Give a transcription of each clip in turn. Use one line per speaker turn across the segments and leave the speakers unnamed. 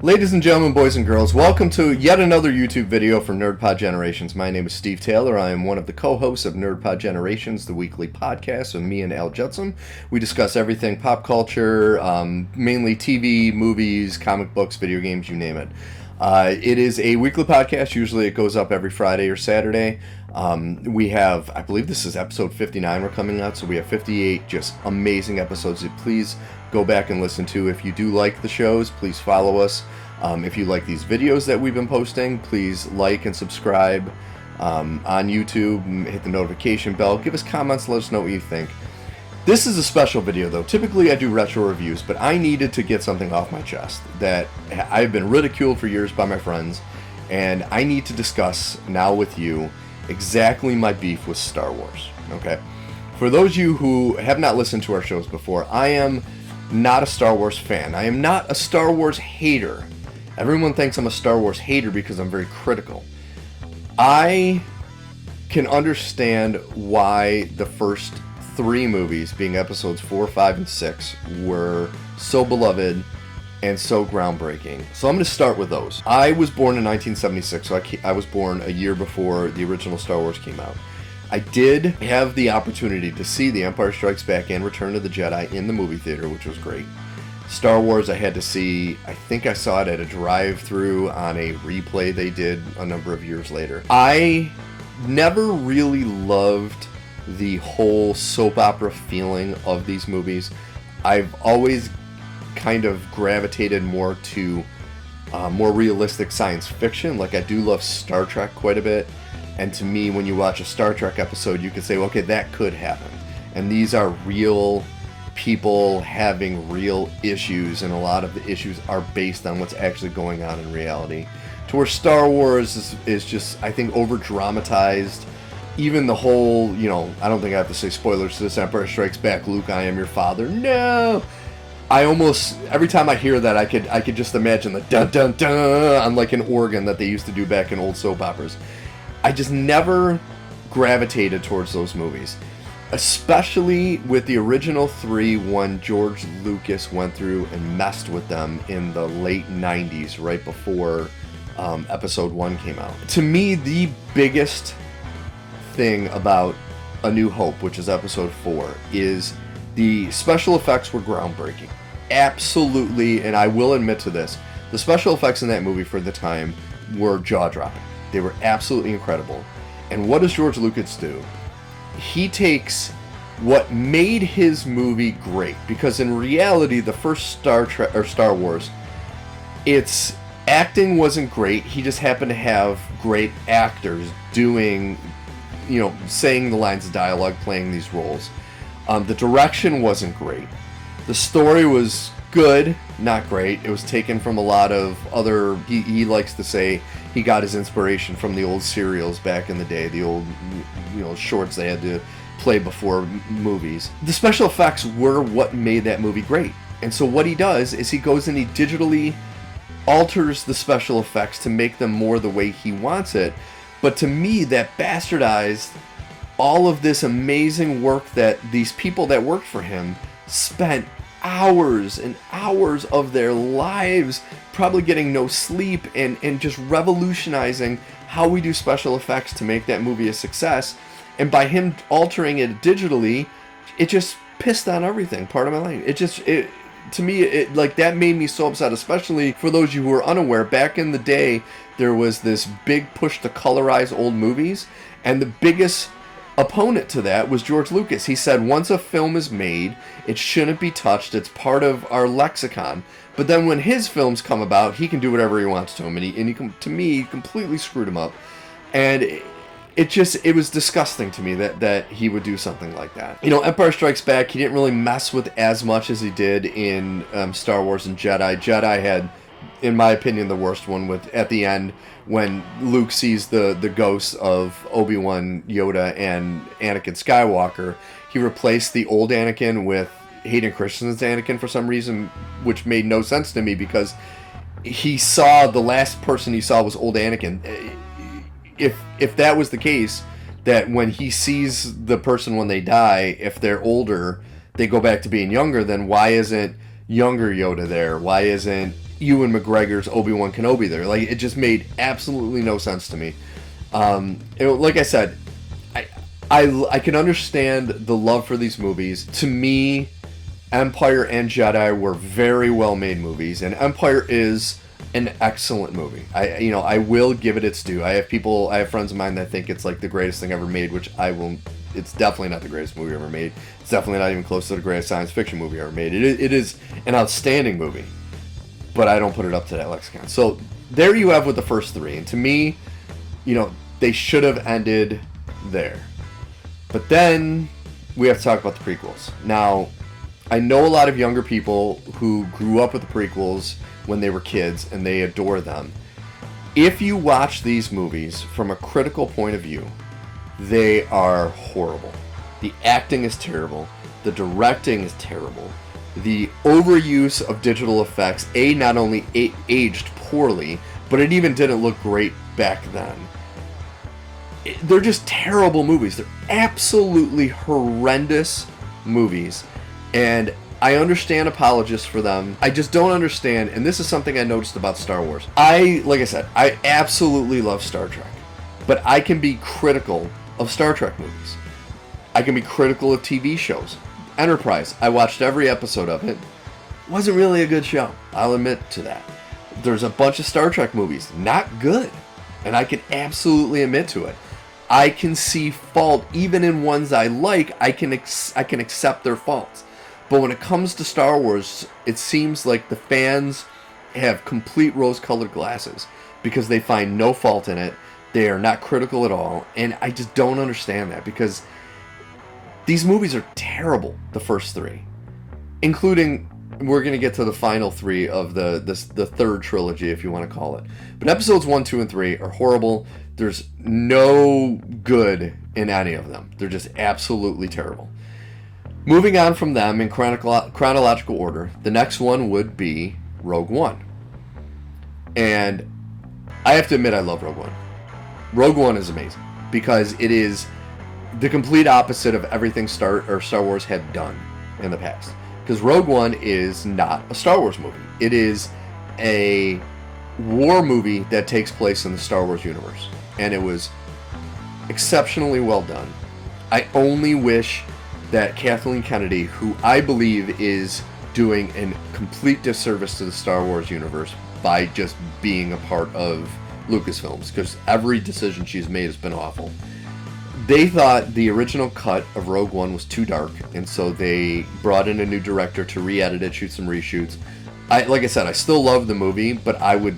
Ladies and gentlemen, boys and girls, welcome to yet another YouTube video for NerdPod Generations. My name is Steve Taylor. I am one of the co-hosts of NerdPod Generations, the weekly podcast with me and Al Jutsum. We discuss everything pop culture, mainly TV, movies, comic books, video games, you name it. It is a weekly podcast. Usually it goes up every Friday or Saturday. We have, I believe this is episode 59 we're coming out, so we have 58 just amazing episodes that please go back and listen to. If you do like the shows, please follow us. If you like these videos that we've been posting, please like and subscribe on YouTube, hit the notification bell, give us comments, let us know what you think. This is a special video though. Typically I do retro reviews, but I needed to get something off my chest that I've been ridiculed for years by my friends, and I need to discuss now with you exactly my beef with Star Wars, okay? For those of you who have not listened to our shows before, I am not a Star Wars fan. I am not a Star Wars hater. Everyone thinks I'm a Star Wars hater because I'm very critical. I can understand why the first three movies, being episodes 4, 5, and 6, were so beloved and so groundbreaking. So I'm going to start with those. I was born in 1976, so I was born a year before the original Star Wars came out. I did have the opportunity to see The Empire Strikes Back and Return of the Jedi in the movie theater, which was great. Star Wars I had to see, I think I saw it at a drive-thru on a replay they did a number of years later. I never really loved the whole soap opera feeling of these movies. I've always kind of gravitated more to more realistic science fiction. Like, I do love Star Trek quite a bit. And to me, when you watch a Star Trek episode, you can say, okay, that could happen. And these are real people having real issues, and a lot of the issues are based on what's actually going on in reality. To where Star Wars is just, I think, over-dramatized. Even the whole, I don't think I have to say spoilers to this, Empire Strikes Back, Luke, I am your father. No! I almost, every time I hear that, I could just imagine the dun-dun-dun on like an organ that they used to do back in old soap operas. I just never gravitated towards those movies, especially with the original three when George Lucas went through and messed with them in the late 90s, right before episode 1 came out. To me, the biggest thing about A New Hope, which is episode 4, is the special effects were groundbreaking. Absolutely, and I will admit to this, the special effects in that movie for the time were jaw-dropping. They were absolutely incredible. And what does George Lucas do? He takes what made his movie great, because in reality, the first Star Wars, its acting wasn't great. He just happened to have great actors doing, saying the lines of dialogue, playing these roles. The direction wasn't great. The story was good, not great. It was taken from a lot of other, he likes to say he got his inspiration from the old serials back in the day, the old, shorts they had to play before movies. The special effects were what made that movie great. And so what he does is he goes and he digitally alters the special effects to make them more the way he wants it. But to me, that bastardized all of this amazing work that these people that worked for him spent hours and hours of their lives probably getting no sleep and just revolutionizing how we do special effects to make that movie a success. And by him altering it digitally, it just pissed on everything. Part of my language. To me, that made me so upset, especially for those of you who are unaware. Back in the day, there was this big push to colorize old movies, and the biggest opponent to that was George Lucas. He said once a film is made, it shouldn't be touched. It's part of our lexicon. But then when his films come about, he can do whatever he wants to him, and he completely screwed him up. And it was disgusting to me that he would do something like that. Empire Strikes Back, he didn't really mess with as much as he did in Star Wars and Jedi. Jedi had, in my opinion, the worst one at the end when Luke sees the ghosts of Obi-Wan, Yoda, and Anakin Skywalker. He replaced the old Anakin with Hayden Christensen's Anakin for some reason, which made no sense to me because he saw the last person he saw was old Anakin. If that was the case, that when he sees the person when they die, if they're older, they go back to being younger, then why isn't younger Yoda there? Why isn't Ewan McGregor's Obi-Wan Kenobi there. Like, it just made absolutely no sense to me. Like I said, I can understand the love for these movies. To me, Empire and Jedi were very well made movies, and Empire is an excellent movie. I will give it its due. I have friends of mine that think it's like the greatest thing ever made, which I will. It's definitely not the greatest movie ever made. It's definitely not even close to the greatest science fiction movie ever made. It is an outstanding movie, but I don't put it up to that lexicon. So there you have with the first three, and to me, they should have ended there. But then we have to talk about the prequels. Now, I know a lot of younger people who grew up with the prequels when they were kids, and they adore them. If you watch these movies from a critical point of view, they are horrible. The acting is terrible. The directing is terrible. The overuse of digital effects, not only aged poorly, but it even didn't look great back then. They're just terrible movies. They're absolutely horrendous movies. And I understand apologists for them. I just don't understand, and this is something I noticed about Star Wars. Like I said, I absolutely love Star Trek. But I can be critical of Star Trek movies. I can be critical of TV shows. Enterprise, I watched every episode of it. Wasn't really a good show. I'll admit to that. There's a bunch of Star Trek movies, not good. And I can absolutely admit to it. I can see fault even in ones I like. I can accept their faults. But when it comes to Star Wars, it seems like the fans have complete rose-colored glasses because they find no fault in it. They are not critical at all. And I just don't understand that, because these movies are terrible, the first three. Including, we're going to get to the final three of the third trilogy, if you want to call it. But episodes 1, 2, and 3 are horrible. There's no good in any of them. They're just absolutely terrible. Moving on from them in chronological order, the next one would be Rogue One. And I have to admit, I love Rogue One. Rogue One is amazing because it is the complete opposite of everything Star Wars had done in the past. Because Rogue One is not a Star Wars movie. It is a war movie that takes place in the Star Wars universe. And it was exceptionally well done. I only wish that Kathleen Kennedy, who I believe is doing a complete disservice to the Star Wars universe by just being a part of Lucasfilms, because every decision she's made has been awful. They thought the original cut of Rogue One was too dark, and so they brought in a new director to re-edit it, shoot some reshoots. Like I said, I still love the movie, but I would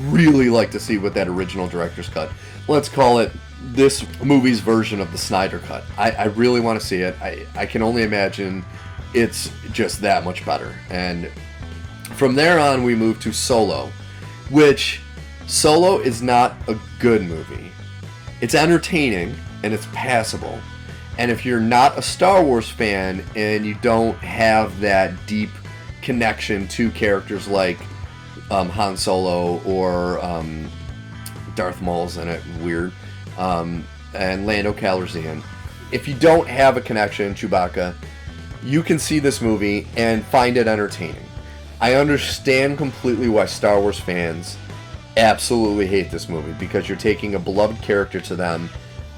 really like to see what that original director's cut. Let's call it this movie's version of the Snyder cut. I really want to see it. I can only imagine it's just that much better. And from there on, we move to Solo, which Solo is not a good movie. It's entertaining and it's passable. And if you're not a Star Wars fan and you don't have that deep connection to characters like Han Solo or Darth Maul's in it, weird, and Lando Calrissian. If you don't have a connection, Chewbacca, you can see this movie and find it entertaining. I understand completely why Star Wars fans absolutely hate this movie, because you're taking a beloved character to them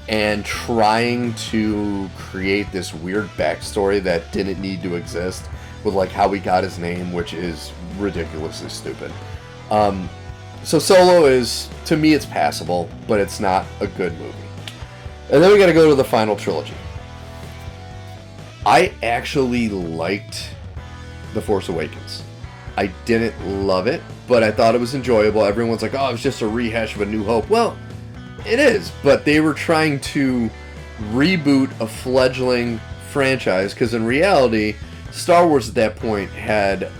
and trying to create this weird backstory that didn't need to exist with like how he got his name, which is ridiculously stupid. So Solo is, to me, it's passable, but it's not a good movie. And then we got to go to the final trilogy. I actually liked The Force Awakens. I didn't love it, but I thought it was enjoyable. Everyone's like, oh, it's just a rehash of A New Hope. Well, it is, but they were trying to reboot a fledgling franchise, because in reality, Star Wars at that point had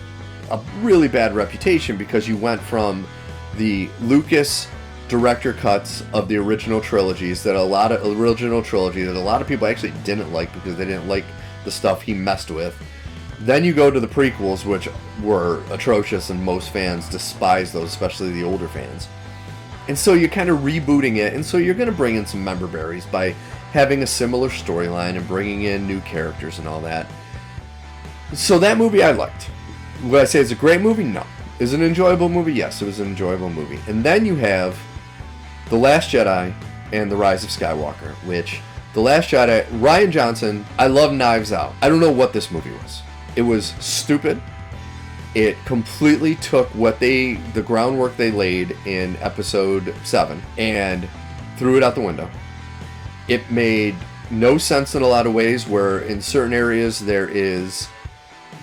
a really bad reputation, because you went from the Lucas director cuts of the original trilogies that a lot of people actually didn't like because they didn't like the stuff he messed with. Then you go to the prequels, which were atrocious, and most fans despise those, especially the older fans. And so you're kind of rebooting it, and so you're going to bring in some member berries by having a similar storyline and bringing in new characters and all that. So that movie I liked. Would I say it's a great movie? No. Is it an enjoyable movie? Yes, it was an enjoyable movie. And then you have The Last Jedi and The Rise of Skywalker, which The Last Jedi, Rian Johnson, I love Knives Out. I don't know what this movie was. It was stupid. It completely took the groundwork they laid in episode 7 and threw it out the window. It made no sense in a lot of ways, where in certain areas there is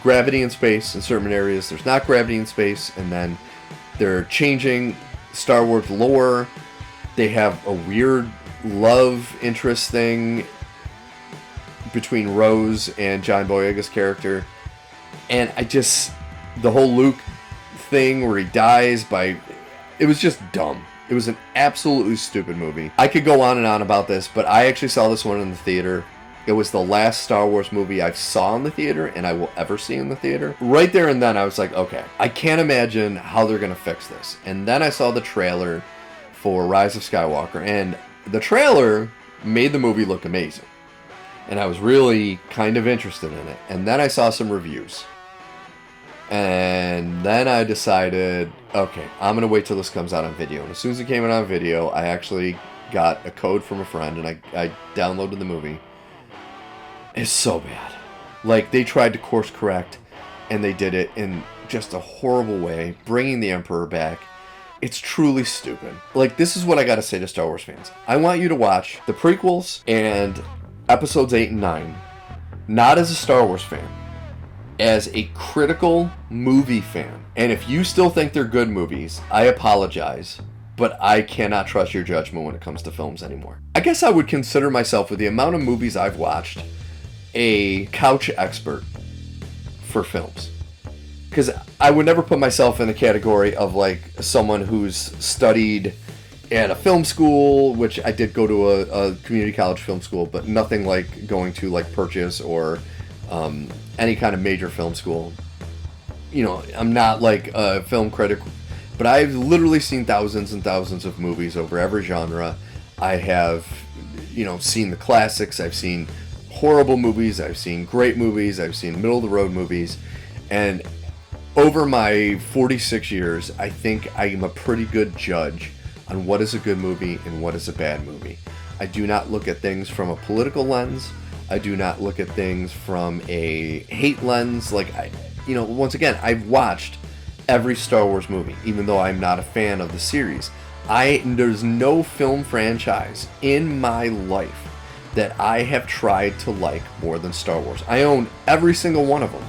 gravity in space, in certain areas there's not gravity in space, and then they're changing Star Wars lore. They have a weird love interest thing between Rose and John Boyega's character, and the whole Luke thing where he dies it was just dumb. It was an absolutely stupid movie. I could go on and on about this, but I actually saw this one in the theater. It was the last Star Wars movie I saw in the theater and I will ever see in the theater. Right there and then I was like, okay, I can't imagine how they're going to fix this. And then I saw the trailer for Rise of Skywalker, and the trailer made the movie look amazing. And I was really kind of interested in it. And then I saw some reviews. And then I decided, okay, I'm going to wait till this comes out on video. And as soon as it came out on video, I actually got a code from a friend and I downloaded the movie. It's so bad. Like, they tried to course correct, and they did it in just a horrible way, bringing the Emperor back. It's truly stupid. Like, this is what I gotta say to Star Wars fans. I want you to watch the prequels and episodes 8 and 9, not as a Star Wars fan, as a critical movie fan. And if you still think they're good movies, I apologize, but I cannot trust your judgment when it comes to films anymore. I guess I would consider myself, with the amount of movies I've watched, a couch expert for films. Because I would never put myself in the category of like someone who's studied at a film school, which I did go to a community college film school, but nothing like going to like Purchase or any kind of major film school. You know, I'm not like a film critic, but I've literally seen thousands and thousands of movies over every genre. I have, seen the classics. I've seen horrible movies. I've seen great movies. I've seen middle of the road movies. And over my 46 years, I think I am a pretty good judge on what is a good movie and what is a bad movie. I do not look at things from a political lens. I do not look at things from a hate lens. Like, once again, I've watched every Star Wars movie, even though I'm not a fan of the series. There's no film franchise in my life that I have tried to like more than Star Wars. I own every single one of them,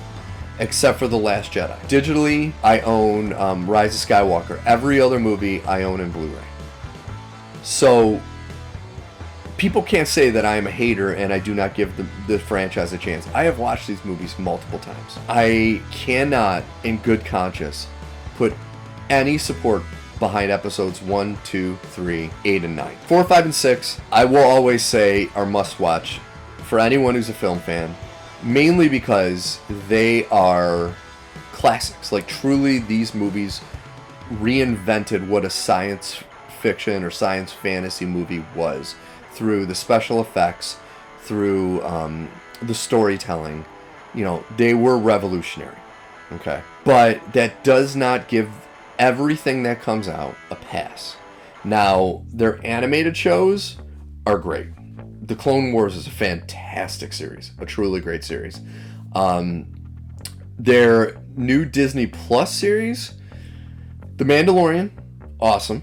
except for The Last Jedi. Digitally, I own Rise of Skywalker. Every other movie I own in Blu-ray. So people can't say that I am a hater and I do not give the franchise a chance. I have watched these movies multiple times. I cannot, in good conscience, put any support behind episodes 1, 2, 3, 8, and 9. 4, 5, and 6, I will always say are must-watch for anyone who's a film fan, mainly because they are classics. Like, truly, these movies reinvented what a science fiction or science fantasy movie was, through the special effects, through the storytelling. They were revolutionary. Okay? But that does not give everything that comes out a pass. Now, their animated shows are great. The Clone Wars is a fantastic series, a truly great series. Their new Disney Plus series, The Mandalorian, awesome.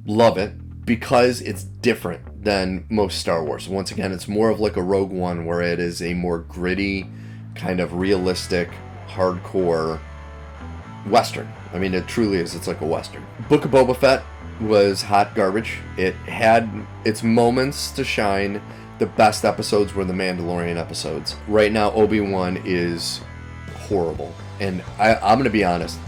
Love it, because it's different than most Star Wars. Once again, it's more of like a Rogue One, where it is a more gritty, kind of realistic, hardcore Western. I mean, it truly is. It's like a Western. Book of Boba Fett was hot garbage. It had its moments to shine. The best episodes were the Mandalorian episodes. Right now, Obi-Wan is horrible. And I'm going to be honest.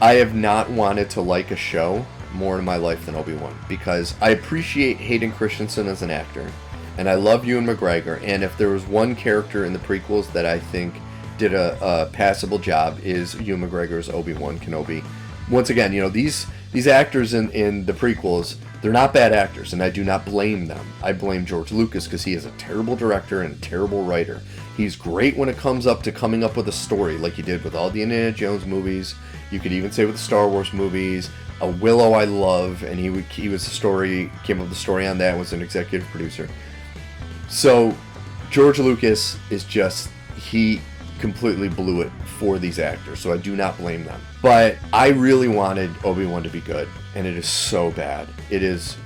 I have not wanted to like a show more in my life than Obi-Wan, because I appreciate Hayden Christensen as an actor, and I love Ewan McGregor. And if there was one character in the prequels that I think did a passable job, is Ewan McGregor's Obi-Wan Kenobi. once again, these actors in the prequels, they're not bad actors, and I do not blame them. I blame George Lucas because he is a terrible director and a terrible writer. He's great when it comes up to coming up with a story, like he did with all the Indiana Jones movies. You could even say with the Star Wars movies. Willow I love, and he came up with the story on that, was an executive producer. So George Lucas he completely blew it for these actors, so I do not blame them. But I really wanted Obi-Wan to be good, and it is so bad. It is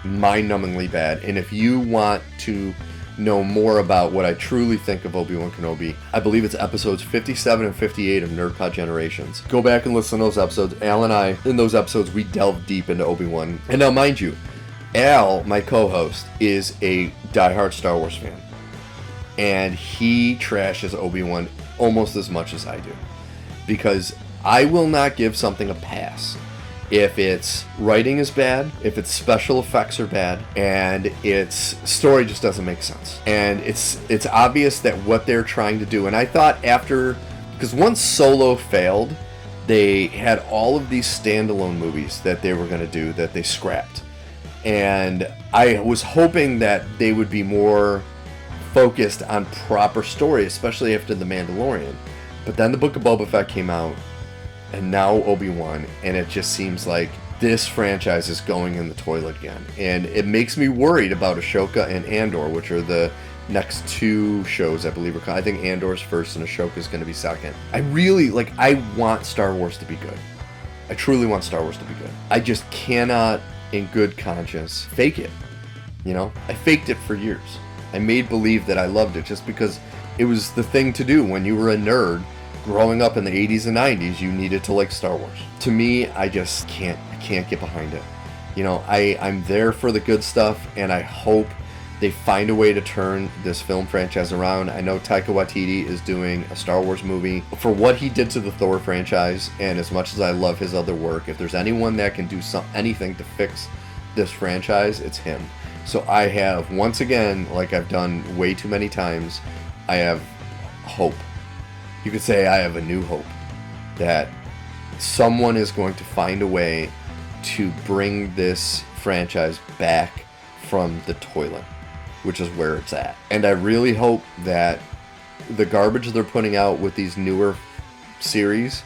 mind-numbingly bad. And if you want to know more about what I truly think of Obi-Wan Kenobi, I believe it's episodes 57 and 58 of NerdPod Generations. Go back and listen to those episodes. Al and I, in those episodes, we delve deep into Obi-Wan. And now, mind you, Al, my co-host, is a diehard Star Wars fan. And he trashes Obi-Wan almost as much as I do. Because I will not give something a pass if its writing is bad, if its special effects are bad, and its story just doesn't make sense. And it's obvious that what they're trying to do, and I thought because once Solo failed, they had all of these standalone movies that they were going to do that they scrapped. And I was hoping that they would be more focused on proper story, especially after The Mandalorian. But then the Book of Boba Fett came out, and now Obi-Wan, and it just seems like this franchise is going in the toilet again. And it makes me worried about Ahsoka and Andor, which are the next two shows, I believe. I think Andor's first and Ahsoka's going to be second. I want Star Wars to be good. I truly want Star Wars to be good. I just cannot, in good conscience, fake it. I faked it for years. I made believe that I loved it just because it was the thing to do when you were a nerd. Growing up in the 80s and 90s, you needed to like Star Wars. To me, I just can't get behind it. I'm there for the good stuff, and I hope they find a way to turn this film franchise around. I know Taika Waititi is doing a Star Wars movie. For what he did to the Thor franchise, and as much as I love his other work, if there's anyone that can do anything to fix this franchise, it's him. So I have, once again, like I've done way too many times, I have hope. You could say I have a new hope that someone is going to find a way to bring this franchise back from the toilet, which is where it's at. And I really hope that the garbage they're putting out with these newer series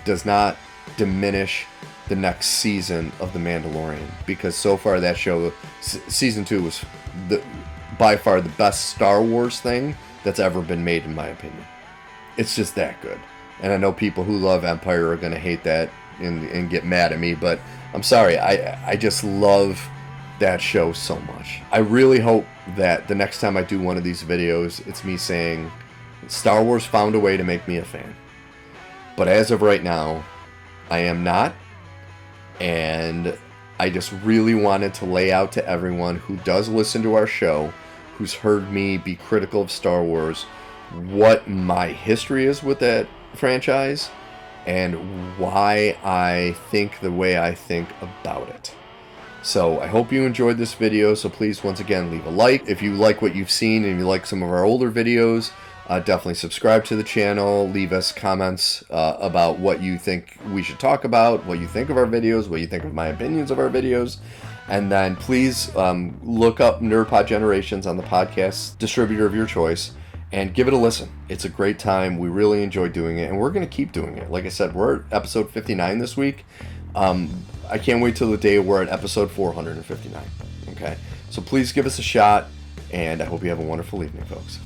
does not diminish the next season of The Mandalorian, because so far that show, season 2, was by far the best Star Wars thing that's ever been made, in my opinion. It's just that good. And I know people who love Empire are going to hate that and get mad at me, but I'm sorry. I just love that show so much. I really hope that the next time I do one of these videos, it's me saying Star Wars found a way to make me a fan. But as of right now, I am not. And I just really wanted to lay out to everyone who does listen to our show, who's heard me be critical of Star Wars, what my history is with that franchise and why I think the way I think about it. So I hope you enjoyed this video. So please, once again, leave a like. If you like what you've seen and you like some of our older videos, definitely subscribe to the channel. Leave us comments about what you think we should talk about, what you think of our videos, what you think of my opinions of our videos. And then please look up NerdPod Generations on the podcast distributor of your choice and give it a listen. It's a great time. We really enjoy doing it, and we're going to keep doing it. Like I said, we're at episode 59 this week. I can't wait till the day we're at episode 459. Okay? So please give us a shot, and I hope you have a wonderful evening, folks.